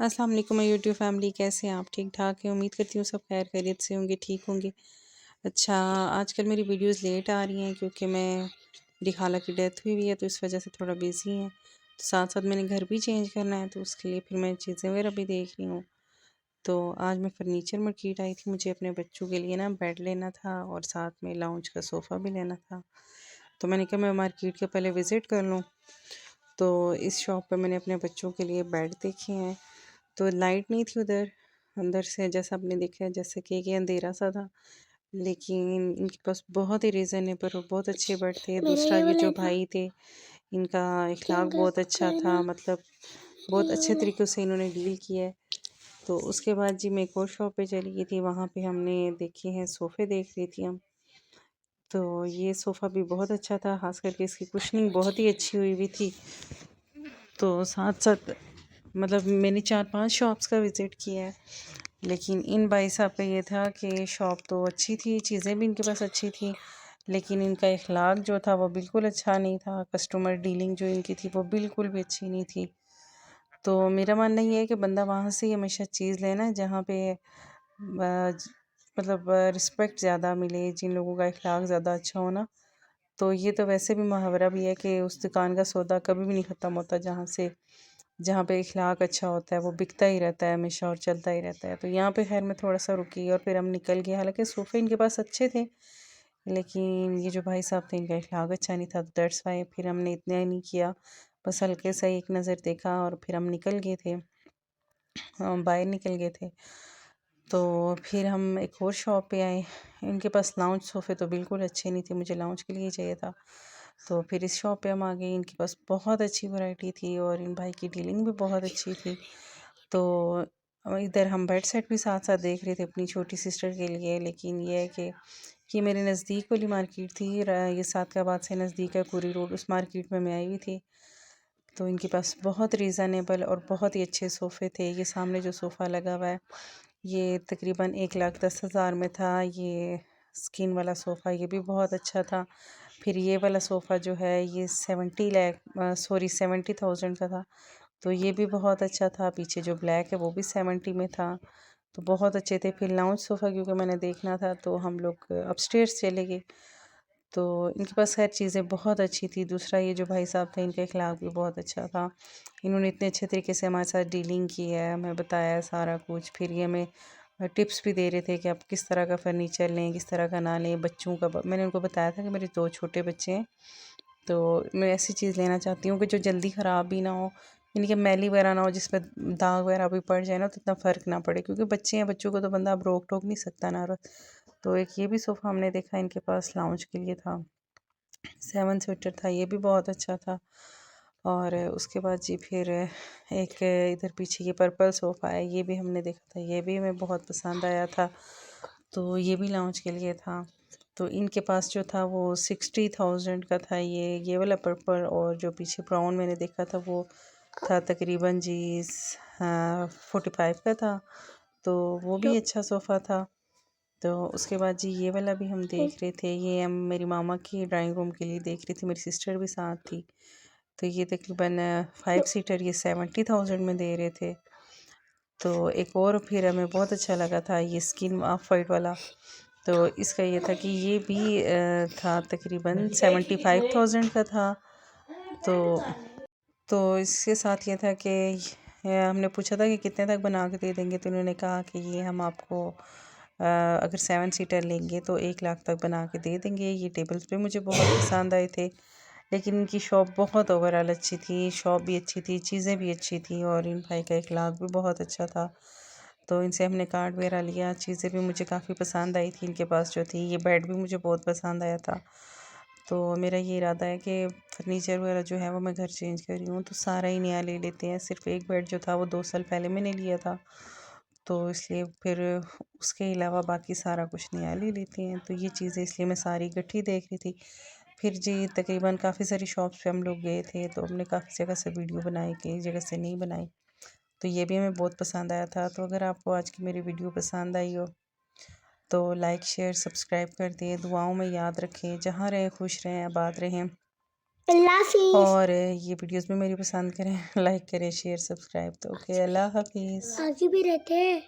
अस्सलाम वालेकुम YouTube family, कैसे हैं आप? ठीक ठाक हैं? उम्मीद करती हूँ सब खैर खैरियत से होंगे, ठीक होंगे। अच्छा, आजकल मेरी वीडियोस लेट आ रही हैं क्योंकि मेरी खाला की डेथ हुई हुई है, तो इस वजह से थोड़ा बिज़ी हैं। तो साथ साथ मैंने घर भी चेंज करना है, तो उसके लिए फिर मैं चीज़ें वगैरह भी देख रही हूँ। तो आज मैं फ़र्नीचर मार्केट आई थी, मुझे अपने बच्चों के लिए ना बेड लेना था और साथ में लाउंज का सोफ़ा भी लेना था। तो मैंने कहा मैं मार्केट के पहले विज़िट कर लूँ। तो इस शॉप पे मैंने अपने बच्चों के लिए बेड देखे हैं। तो लाइट नहीं थी उधर, अंदर से जैसा आपने देखा है, जैसे कि अंधेरा सा था, लेकिन इनके पास बहुत ही रीज़नेबल और बहुत अच्छे बेड थे। मेरा दूसरा ये ये वाला जो है ना भाई थे, इनका कि इखलाक अगर बहुत अच्छा कोई था, ना मतलब बहुत ये अच्छे वाला तरीक़े से इन्होंने डील किया है। तो उसके बाद जी मैं एक और शॉप पे चली गई थी, वहाँ पे हमने देखे हैं सोफ़े देख रही थी हम। तो ये सोफ़ा भी बहुत अच्छा था, ख़ास करके इसकी कुशनिंग बहुत ही अच्छी हुई हुई थी। तो साथ-साथ मतलब मैंने 4-5 शॉप्स का विज़िट किया है, लेकिन इन भाई साहब का ये था कि शॉप तो अच्छी थी, चीज़ें भी इनके पास अच्छी थी, लेकिन इनका इख़लाक़ जो था वो बिल्कुल अच्छा नहीं था। कस्टमर डीलिंग जो इनकी थी वो बिल्कुल भी अच्छी नहीं थी। तो मेरा मानना ये है कि बंदा वहाँ से ही हमेशा चीज़ ले ना जहाँ पे मतलब रिस्पेक्ट ज़्यादा मिले, जिन लोगों का इख़लाक़ ज़्यादा अच्छा हो ना। तो ये तो वैसे भी मुहावरा भी है कि उस दुकान का सौदा कभी भी नहीं ख़त्म होता, जहाँ पे इख़लाक़ अच्छा होता है वो बिकता ही रहता है हमेशा और चलता ही रहता है। तो यहाँ पे ख़ैर मैं थोड़ा-सा रुकी और फिर हम निकल गए। हालाँकि सोफ़े इनके पास अच्छे थे, लेकिन ये जो भाई साहब थे इनका इख़लाक़ अच्छा नहीं था, तो दैट्स व्हाई फिर हमने इतना ही नहीं किया, बस हल्के सा एक नज़र देखा और फिर हम निकल गए थे। बाहर निकल गए थे। तो फिर हम एक और शॉप पे आए, इनके पास लाउंज सोफ़े तो बिल्कुल अच्छे नहीं थे, मुझे लाउंज के लिए चाहिए था। तो फिर इस शॉप पे हम आ गए, इनके पास बहुत अच्छी वैरायटी थी और इन भाई की डीलिंग भी बहुत अच्छी थी। तो इधर हम बेड सेट भी साथ-साथ देख रहे थे अपनी छोटी सिस्टर के लिए, लेकिन ये है कि ये मेरे नज़दीक वाली मार्केट थी, ये सादकाबाद से नज़दीक है, कुरी रोड, उस मार्केट में मैं आई हुई थी। तो इनके पास बहुत रीज़नेबल और बहुत ही अच्छे सोफ़े थे। ये सामने जो सोफ़ा लगा हुआ है, ये तकरीबन 1,10,000 में था। ये स्किन वाला सोफ़ा ये भी बहुत अच्छा था। फिर ये वाला सोफ़ा जो है ये 70,000 का था, तो ये भी बहुत अच्छा था। पीछे जो ब्लैक है वो भी 70 में था, तो बहुत अच्छे थे। फिर लाउंज सोफ़ा क्योंकि मैंने देखना था, तो हम लोग अपस्टेयर्स चले गए। तो इनके पास खैर चीज़ें बहुत अच्छी थी। दूसरा ये जो भाई साहब थे इनका इख़लाक़ भी बहुत अच्छा था। इन्होंने इतने अच्छे तरीके से हमारे साथ डीलिंग की है, हमें बताया है सारा कुछ। फिर ये हमें टिप्स भी दे रहे थे कि आप किस तरह का फ़र्नीचर लें, किस तरह का ना लें। बच्चों का मैंने उनको बताया था कि मेरे 2 छोटे बच्चे हैं, तो मैं ऐसी चीज़ लेना चाहती हूँ कि जो जल्दी ख़राब भी ना हो, यानी कि मैली वगैरह ना हो, जिसमें दाग वगैरह भी पड़ जाए ना तो इतना फ़र्क ना पड़े, क्योंकि बच्चे हैं, बच्चों को तो बंदा अब रोक टोक नहीं सकता ना। तो एक ये भी सोफ़ा हमने देखा इनके पास लाउंज के लिए था, 7 सीटर था, ये भी बहुत अच्छा था। और उसके बाद जी फिर एक इधर पीछे ये पर्पल सोफ़ा है, ये भी हमने देखा था, ये भी हमें बहुत पसंद आया था, तो ये भी लाउंज के लिए था। तो इनके पास जो था वो 60,000 का था, ये वाला पर्पल, और जो पीछे ब्राउन मैंने देखा था वो था तकरीबन जी 45 का था, तो वो भी जो अच्छा सोफ़ा था। तो उसके बाद जी ये वाला भी हम देख रहे थे, ये हम मेरी मामा की ड्राइंग रूम के लिए देख रही थी, मेरी सिस्टर भी साथ थी। तो ये तकरीबन 5 जो सीटर ये 70,000 में दे रहे थे। तो एक और फिर हमें बहुत अच्छा लगा था, ये स्किन ऑफ वाइट वाला। तो इसका ये था कि ये भी था तकरीबन 75,000 का था। तो इसके साथ ये था कि हमने पूछा था कि कितने तक बना के दे देंगे, तो उन्होंने कहा कि ये हम आपको अगर 7 सीटर लेंगे तो 1 लाख तक बना के दे देंगे। ये टेबल्स भी मुझे बहुत पसंद आए थे, लेकिन इनकी शॉप बहुत ओवरऑल अच्छी थी, शॉप भी अच्छी थी, चीज़ें भी अच्छी थी, और इन भाई का इखलाक भी बहुत अच्छा था। तो इनसे हमने कार्ड वगैरह लिया, चीज़ें भी मुझे काफ़ी पसंद आई थी इनके पास जो थी। ये बेड भी मुझे बहुत पसंद आया था। तो मेरा ये इरादा है कि फ़र्नीचर वगैरह जो है वो मैं घर चेंज कर रही हूँ तो सारा ही नया ले लेते हैं। सिर्फ़ एक बेड जो था वो 2 साल पहले मैंने लिया था, तो इसलिए फिर उसके अलावा बाकी सारा कुछ नया ले लेते हैं। तो ये चीज़ें इसलिए मैं सारी इकट्ठी देख रही थी। फिर जी तकरीबन काफ़ी सारी शॉप्स पे हम लोग गए थे, तो हमने काफ़ी जगह से वीडियो बनाई, कई जगह से नहीं बनाई। तो ये भी हमें बहुत पसंद आया था। तो अगर आपको आज की मेरी वीडियो पसंद आई हो तो लाइक शेयर सब्सक्राइब कर दिए, दुआओं में याद रखें। जहाँ रहें खुश रहें, आबाद रहें। अल्लाह हाफिज़। और ये वीडियोस भी मेरी पसंद करें, लाइक करें, शेयर, सब्सक्राइब। तो ओके, अल्लाह हाफिज़। आगे भी रहते हैं।